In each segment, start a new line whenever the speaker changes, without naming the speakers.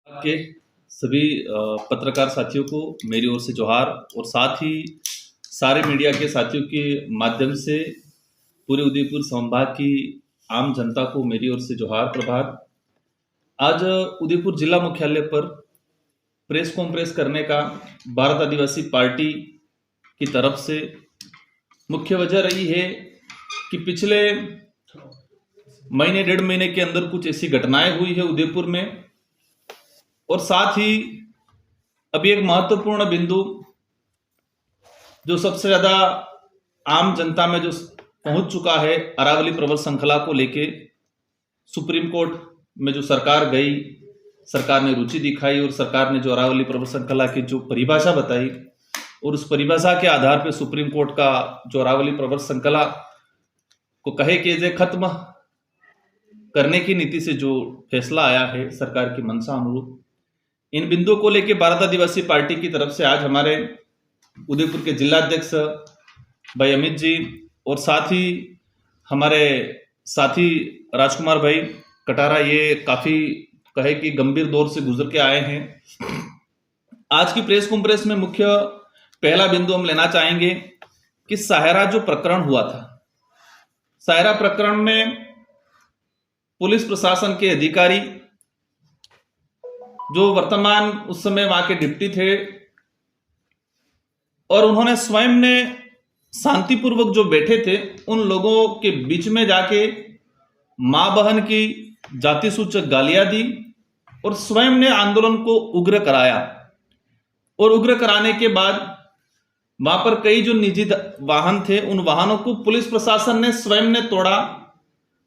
के सभी पत्रकार साथियों को मेरी ओर से जोहार और साथ ही सारे मीडिया के साथियों के माध्यम से पूरे उदयपुर संभाग की आम जनता को मेरी ओर से जोहार प्रभात। आज उदयपुर जिला मुख्यालय पर प्रेस कॉन्फ्रेंस करने का भारत आदिवासी पार्टी की तरफ से मुख्य वजह रही है कि पिछले महीने डेढ़ महीने के अंदर कुछ ऐसी घटनाएं हुई है उदयपुर में, और साथ ही अभी एक महत्वपूर्ण बिंदु जो सबसे ज्यादा आम जनता में जो पहुंच चुका है, अरावली प्रबल श्रृंखला को लेके सुप्रीम कोर्ट में जो सरकार गई, सरकार ने रुचि दिखाई और सरकार ने जो अरावली प्रबल श्रृंखला की जो परिभाषा बताई और उस परिभाषा के आधार पर सुप्रीम कोर्ट का जो अरावली प्रबल श्रृंखला को कहे कि इसे खत्म करने की नीति से जो फैसला आया है सरकार की मंशा अनुरूप, इन बिंदुओं को लेकर भारत आदिवासी पार्टी की तरफ से आज हमारे उदयपुर के जिलाध्यक्ष भाई अमित जी और साथ ही हमारे साथी राजकुमार भाई कटारा, ये काफी कहे कि गंभीर दौर से गुजर के आए हैं। आज की प्रेस कॉन्फ्रेंस में मुख्य पहला बिंदु हम लेना चाहेंगे कि सायरा जो प्रकरण हुआ था, सायरा प्रकरण में पुलिस प्रशासन के अधिकारी जो वर्तमान उस समय वहां के डिप्टी थे और उन्होंने स्वयं ने शांतिपूर्वक जो बैठे थे उन लोगों के बीच में जाके मां बहन की जाति सूचक गालियां दी और स्वयं ने आंदोलन को उग्र कराया। और उग्र कराने के बाद वहां पर कई जो निजी वाहन थे उन वाहनों को पुलिस प्रशासन ने स्वयं ने तोड़ा,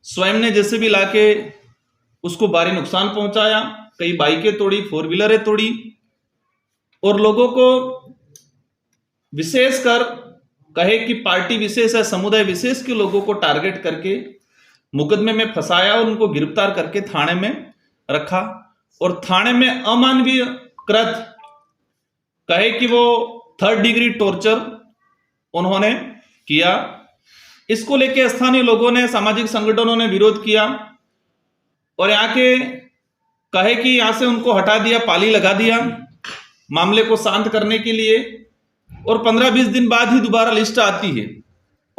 स्वयं ने जैसे भी लाके उसको भारी नुकसान पहुंचाया, कई बाइकें तोड़ी, फोर व्हीलरें तोड़ी और लोगों को विशेषकर कहे कि पार्टी विशेष है, समुदाय विशेष के लोगों को टारगेट करके मुकदमे में फंसाया और उनको गिरफ्तार करके थाने में रखा और थाने में अमानवीय कृत कहे कि वो 3rd डिग्री टॉर्चर उन्होंने किया। इसको लेके स्थानीय लोगों ने, सामाजिक संगठनों ने विरोध किया और यहाँ के कहे कि यहां से उनको हटा दिया, पाली लगा दिया मामले को शांत करने के लिए। और 15-20 दिन बाद ही दोबारा लिस्ट आती है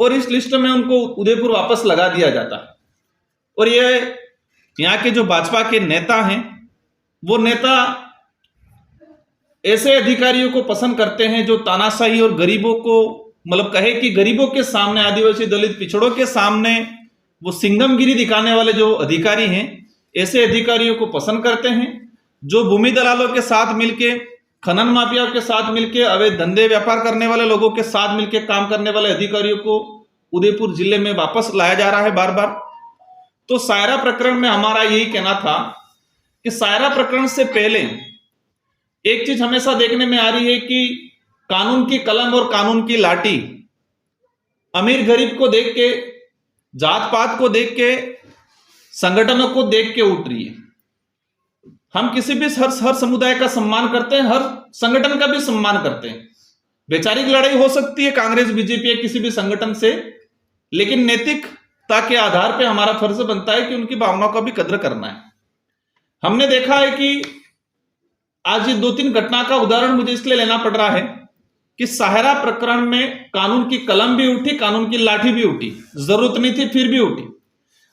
और इस लिस्ट में उनको उदयपुर वापस लगा दिया जाता है। और ये यहाँ के जो भाजपा के नेता हैं वो नेता ऐसे अधिकारियों को पसंद करते हैं जो तानाशाही और गरीबों को, मतलब कहे कि गरीबों के सामने, आदिवासी दलित पिछड़ों के सामने वो सिंघमगिरी दिखाने वाले जो अधिकारी हैं, ऐसे अधिकारियों को पसंद करते हैं जो भूमि दलालों के साथ मिलके, खनन माफियाओं के साथ मिलके, अवैध धंधे व्यापार करने वाले लोगों के साथ मिलके काम करने वाले अधिकारियों को उदयपुर जिले में वापस लाया जा रहा है बार बार। तो सायरा प्रकरण में हमारा यही कहना था कि सायरा प्रकरण से पहले एक चीज हमेशा देखने में आ रही है कि कानून की कलम और कानून की लाठी अमीर गरीब को देख के, जात पात को देख के, संगठनों को देख के उठ रही है। हम किसी भी हर समुदाय का सम्मान करते हैं, हर संगठन का भी सम्मान करते हैं। वैचारिक लड़ाई हो सकती है कांग्रेस बीजेपी या किसी भी संगठन से, लेकिन नैतिकता के आधार पर हमारा फर्ज बनता है कि उनकी भावनाओं का भी कद्र करना है। हमने देखा है कि आज ये 2-3 घटना का उदाहरण मुझे इसलिए लेना पड़ रहा है कि सायरा प्रकरण में कानून की कलम भी उठी, कानून की लाठी भी उठी, जरूरत नहीं थी फिर भी उठी।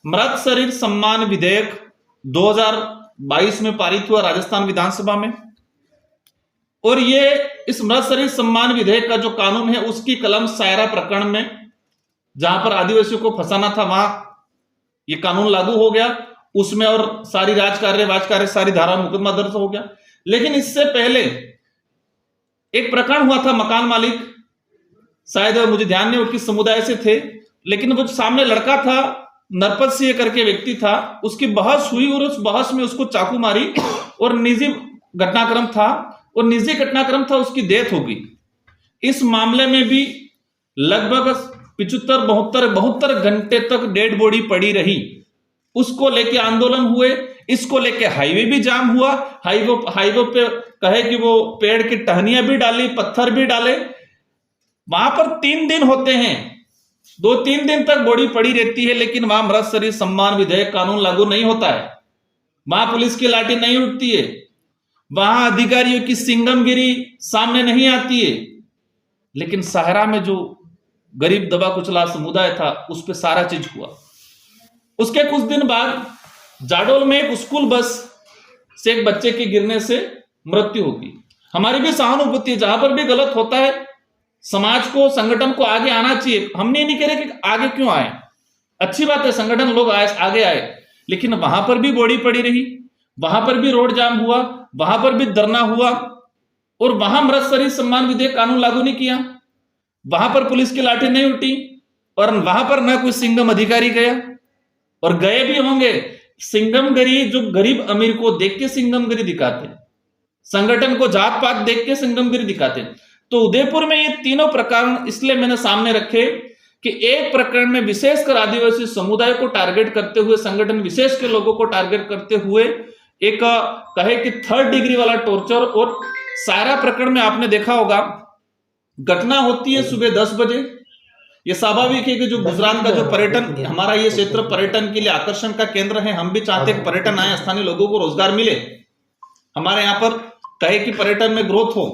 मृत शरीर सम्मान विधेयक 2022 में पारित हुआ राजस्थान विधानसभा में, और ये इस मृत शरीर सम्मान विधेयक का जो कानून है उसकी कलम सायरा प्रकरण में, जहां पर आदिवासियों को फंसाना था, वहां ये कानून लागू हो गया उसमें और सारी राजकार्य सारी धारा मुकदमा दर्ज हो गया। लेकिन इससे पहले एक प्रकरण हुआ था, मकान मालिक, शायद मुझे ध्यान नहीं वो किस समुदाय से थे, लेकिन वो सामने लड़का था, नरपत सिंह करके व्यक्ति था, उसकी बहस हुई और उस बहस में उसको चाकू मारी और निजी घटनाक्रम था, उसकी डेथ हो गई। इस मामले में भी लगभग 75-72 घंटे तक डेड बॉडी पड़ी रही। उसको लेके आंदोलन हुए, इसको लेके हाईवे भी जाम हुआ, हाईवे पे कहे कि वो पेड़ की टहनियां भी डाली, पत्थर भी डाले। वहां पर 3 दिन होते हैं, 2-3 दिन तक बॉडी पड़ी रहती है, लेकिन वहां मृत शरीर सम्मान विधेयक कानून लागू नहीं होता है, वहां पुलिस की लाठी नहीं उठती है। वहां अधिकारियों की सिंगमगिरी सामने नहीं आती है, लेकिन सहारा में जो गरीब दबा कुचला समुदाय था उस पर सारा चीज हुआ। उसके कुछ दिन बाद जाडोल में एक स्कूल बस से एक बच्चे के गिरने से मृत्यु होगी। हमारी भी सहानुभूति, जहां पर भी गलत होता है समाज को, संगठन को आगे आना चाहिए। हम नहीं कह रहे कि आगे क्यों आए, अच्छी बात है, संगठन लोग आगे आए, लेकिन वहां पर भी बॉडी पड़ी रही, वहां पर भी रोड जाम हुआ, वहां पर भी धरना हुआ, और वहां मृत शरीर सम्मान विधेयक कानून लागू नहीं किया, वहां पर पुलिस की लाठी नहीं उठी, और वहां पर न कोई सिंघम अधिकारी गया, और गए भी होंगे। सिंघमगिरी जो गरीब अमीर को देख के सिंघमगिरी दिखाते, संगठन को जात पात देख के सिंघमगिरी दिखाते। तो उदयपुर में ये तीनों प्रकरण इसलिए मैंने सामने रखे कि एक प्रकरण में विशेषकर आदिवासी समुदाय को टारगेट करते हुए, संगठन विशेष के लोगों को टारगेट करते हुए एक कहे कि 3rd डिग्री वाला टॉर्चर। और सारा प्रकरण में आपने देखा होगा, घटना होती है सुबह 10 बजे। ये स्वाभाविक है कि जो गुजरात का जो पर्यटन, हमारा ये क्षेत्र पर्यटन के लिए आकर्षण का केंद्र है, हम भी चाहते हैं पर्यटन आए, स्थानीय लोगों को रोजगार मिले, हमारे यहाँ पर कहे कि पर्यटन में ग्रोथ हो,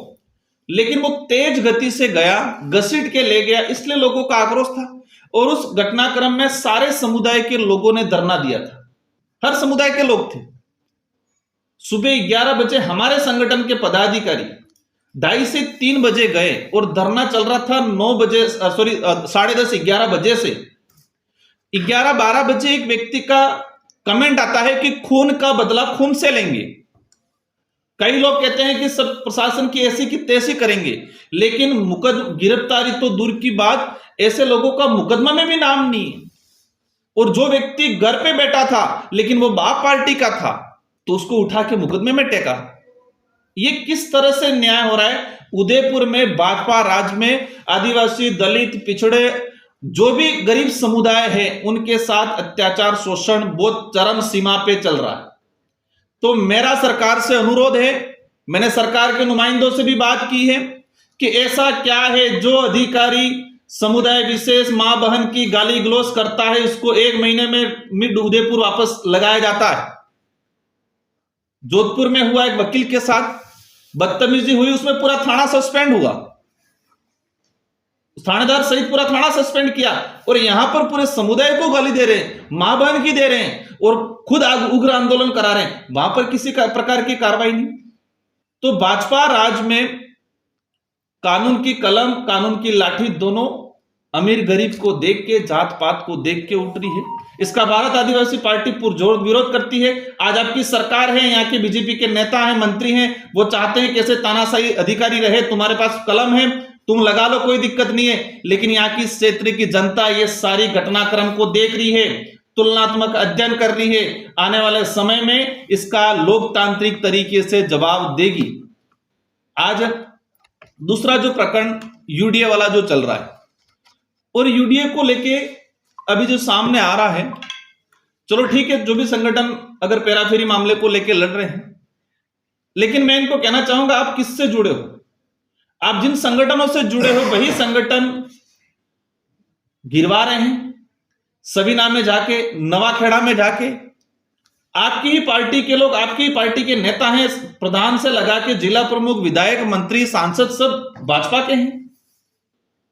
लेकिन वो तेज गति से गया, घसीट के ले गया, इसलिए लोगों का आक्रोश था। और उस घटनाक्रम में सारे समुदाय के लोगों ने धरना दिया था, हर समुदाय के लोग थे। सुबह 11 बजे हमारे संगठन के पदाधिकारी 2:30 से 3 बजे गए और धरना चल रहा था 9 बजे, सॉरी 10:30 11 बजे से 11-12 बजे एक व्यक्ति का कमेंट आता है कि खून का बदला खून से लेंगे। कई लोग कहते हैं कि सब प्रशासन की ऐसी की तैसी करेंगे, लेकिन गिरफ्तारी तो दूर की बात, ऐसे लोगों का मुकदमा में भी नाम नहीं है। और जो व्यक्ति घर पे बैठा था लेकिन वो बाप पार्टी का था, तो उसको उठा के मुकदमे में टेका। ये किस तरह से न्याय हो रहा है? उदयपुर में भाजपा राज में आदिवासी, दलित, पिछड़े, जो भी गरीब समुदाय है, उनके साथ अत्याचार, शोषण बहुत चरम सीमा पे चल रहा है। तो मेरा सरकार से अनुरोध है, मैंने सरकार के नुमाइंदों से भी बात की है कि ऐसा क्या है जो अधिकारी समुदाय विशेष मां बहन की गाली गलौज करता है, इसको 1 महीने में मिड उदयपुर वापस लगाया जाता है। जोधपुर में हुआ, एक वकील के साथ बदतमीजी हुई, उसमें पूरा थाना सस्पेंड हुआ, थानेदार सहित पूरा थाना सस्पेंड किया, और यहां पर पूरे समुदाय को गाली दे रहे हैं, मां बहन की दे रहे हैं, और खुद उग्र आंदोलन करा रहे हैं, वहां पर किसी प्रकार की कार्रवाई नहीं। तो भाजपा राज में कानून की कलम, कानून की लाठी दोनों अमीर गरीब को देख के, जात पात को देख के उठ रही है। इसका भारत आदिवासी पार्टी पुरजोर विरोध करती है। आज आपकी सरकार है, यहाँ के बीजेपी के नेता हैं, मंत्री हैं, वो चाहते हैं कैसे तानाशाही अधिकारी रहे, तुम्हारे पास कलम है, तुम लगा लो, कोई दिक्कत नहीं है। लेकिन यहाँ की क्षेत्र की जनता ये सारी घटनाक्रम को देख रही है, तुलनात्मक अध्ययन कर रही है, आने वाले समय में इसका लोकतांत्रिक तरीके से जवाब देगी। आज दूसरा जो प्रकरण यूडीए वाला जो चल रहा है, और यूडीए को लेके अभी जो सामने आ रहा है, चलो ठीक है, जो भी संगठन अगर पेराफेरी मामले को लेके लड़ रहे हैं, लेकिन मैं इनको कहना चाहूंगा, आप किससे जुड़े हो? आप जिन संगठनों से जुड़े हो वही संगठन गिरवा रहे हैं। सबीना में जाके, नवाखेड़ा में जाके आपकी ही पार्टी के लोग, आपकी ही पार्टी के नेता हैं, प्रधान से लगा के जिला प्रमुख, विधायक, मंत्री, सांसद सब भाजपा के हैं,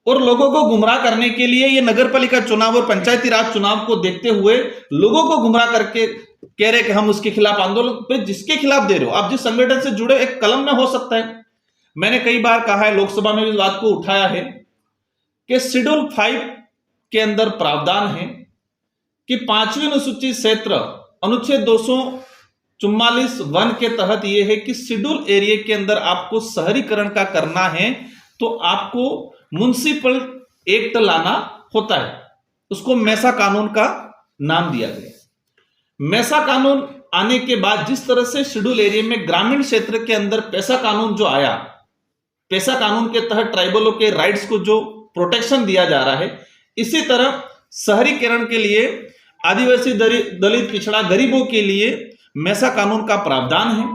और लोगों को गुमराह करने के लिए ये नगर पालिका चुनाव और पंचायती राज चुनाव को देखते हुए लोगों को गुमराह करके कह रहे कि हम उसके खिलाफ आंदोलन पे, जिसके खिलाफ दे रहे हो आप, जिस संगठन से जुड़े, एक कलम में हो सकता है। मैंने कई बार कहा है, लोकसभा में भी इस बात को उठाया है कि शेड्यूल 5 के अंदर प्रावधान है कि 5वीं अनुसूचित क्षेत्र अनुच्छेद 244 वन के तहत यह है कि शेड्यूल एरिया के अंदर आपको शहरीकरण का करना है तो आपको म्युनिसिपल एक्ट लाना होता है। उसको मैसा कानून का नाम दिया गया। मैसा कानून आने के बाद जिस तरह से शेड्यूल एरिया में ग्रामीण क्षेत्र के अंदर पैसा कानून जो आया, पैसा कानून के तहत ट्राइबलों के राइट्स को जो प्रोटेक्शन दिया जा रहा है, इसी तरह शहरीकरण के लिए आदिवासी, दलित, पिछड़ा, गरीबों के लिए मैसा कानून का प्रावधान है।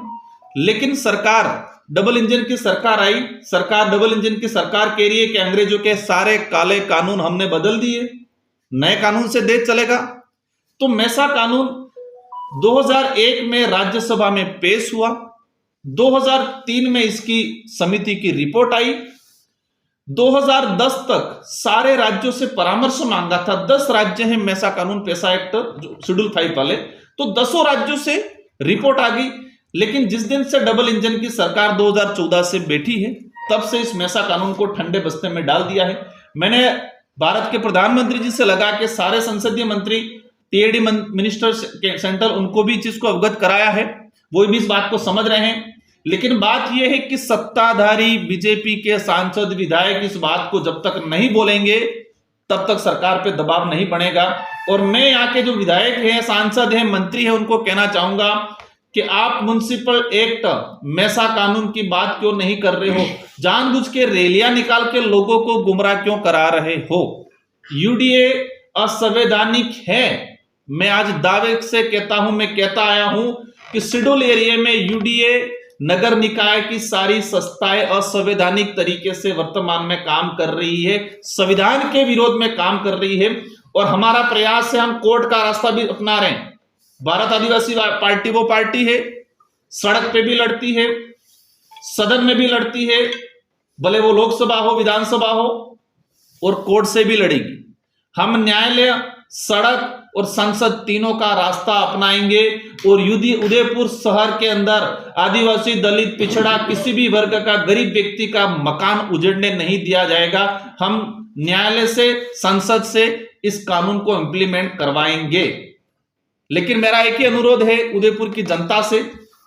लेकिन सरकार डबल इंजन की सरकार आई, सरकार डबल इंजन की सरकार कह रही है कि अंग्रेजों के सारे काले कानून हमने बदल दिए, नए कानून से देश चलेगा। तो मैसा कानून 2001 में राज्यसभा में पेश हुआ, 2003 में इसकी समिति की रिपोर्ट आई। 2010 तक सारे राज्यों से परामर्श मांगा था। 10 राज्य हैं मैसा कानून पेशा एक्ट जो शेड्यूल 5 वाले, तो 10 राज्यों से रिपोर्ट आ गई। लेकिन जिस दिन से डबल इंजन की सरकार 2014 से बैठी है, तब से इस मैसा कानून को ठंडे बस्ते में डाल दिया है। मैंने भारत के प्रधानमंत्री जी से लगा के सारे संसदीय मंत्री, टीएडी मिनिस्टर सेंटर, उनको भी चीज को अवगत कराया है, वो भी इस बात को समझ रहे हैं। लेकिन बात यह है कि सत्ताधारी बीजेपी के सांसद विधायक इस बात को जब तक नहीं बोलेंगे, तब तक सरकार पे दबाव नहीं बनेगा। और मैं यहाँ के जो विधायक हैं, सांसद हैं, मंत्री हैं, उनको कहना चाहूंगा कि आप म्युनिसिपल एक्ट मैसा कानून की बात क्यों नहीं कर रहे हो? जानबूझ के रैलियां निकाल के लोगों को गुमराह क्यों करा रहे हो? यूडीए असंवैधानिक है। मैं आज दावे से कहता हूं, मैं कहता आया हूं कि शेड्यूल एरिया में यूडीए नगर निकाय की सारी संस्थाएं असंवैधानिक तरीके से वर्तमान में काम कर रही है, संविधान के विरोध में काम कर रही है। और हमारा प्रयास है, हम कोर्ट का रास्ता भी अपना रहे हैं। भारत आदिवासी पार्टी वो पार्टी है, सड़क पे भी लड़ती है, सदन में भी लड़ती है, भले वो लोकसभा हो, विधानसभा हो, और कोर्ट से भी लड़ेगी। हम न्यायालय, सड़क और संसद तीनों का रास्ता अपनाएंगे। और उदयपुर शहर के अंदर आदिवासी, दलित, पिछड़ा, किसी भी वर्ग का गरीब व्यक्ति का मकान उजड़ने नहीं दिया जाएगा। हम न्यायालय से, संसद से इस कानून को इंप्लीमेंट करवाएंगे। लेकिन मेरा एक ही अनुरोध है उदयपुर की जनता से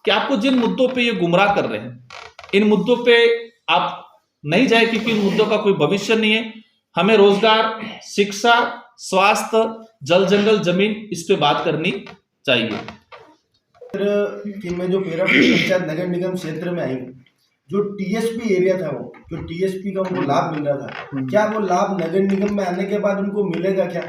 कि आपको जिन मुद्दों पे ये गुमराह कर रहे हैं, इन मुद्दों पे आप नहीं जाए, क्योंकि इन मुद्दों का कोई भविष्य नहीं है। हमें रोजगार, शिक्षा, स्वास्थ्य, जल जंगल, जमीन, इस पे बात करनी चाहिए।
कि मैं जो पेरा पंचायत नगर निगम क्षेत्र में आई, जो टीएसपी एरिया था, वो जो टीएसपी का उनको लाभ मिल रहा था, क्या वो लाभ नगर निगम में आने के बाद उनको मिलेगा? क्या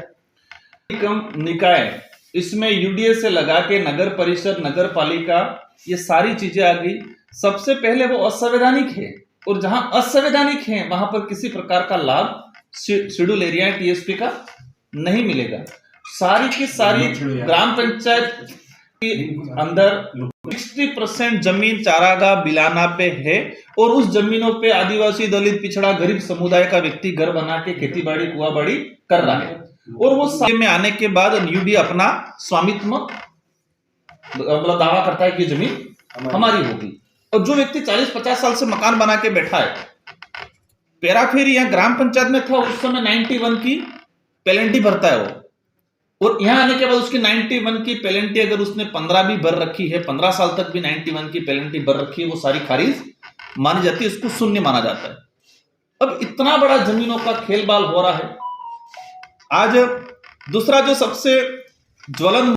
निगम निकाय, इसमें यूडीए से लगा के नगर परिषद, नगर पालिका, ये सारी चीजें आ गई। सबसे पहले वो असंवैधानिक है, और जहां असंवैधानिक है वहां पर किसी प्रकार का लाभ शेड्यूल एरिया टीएसपी का नहीं मिलेगा। सारी की सारी ग्राम पंचायत के अंदर 60% जमीन चारागाह बिलाना पे है, और उस जमीनों पे आदिवासी, दलित, पिछड़ा, गरीब समुदाय का व्यक्ति घर बना के खेती बाड़ी, कुआ बाड़ी कर रहा है। और वो सारे में आने के बाद यूडी अपना स्वामित्व मतलब दावा करता है कि जमीन हमारी होगी। और जो व्यक्ति 40-50 साल से मकान बना के बैठा है, पेराफेरी यहाँ ग्राम पंचायत में था, उस समय 91 की पेनल्टी भरता है वो, और यहां आने के बाद उसकी 91 की पेनल्टी अगर उसने 15 भी भर रखी है, 15 साल तक भी 91 की पेनल्टी भर रखी है, वो सारी खारिज मानी जाती है, उसको शून्य माना जाता है। अब इतना बड़ा जमीनों का खेलबाल हो रहा है। आज दूसरा जो सबसे ज्वलन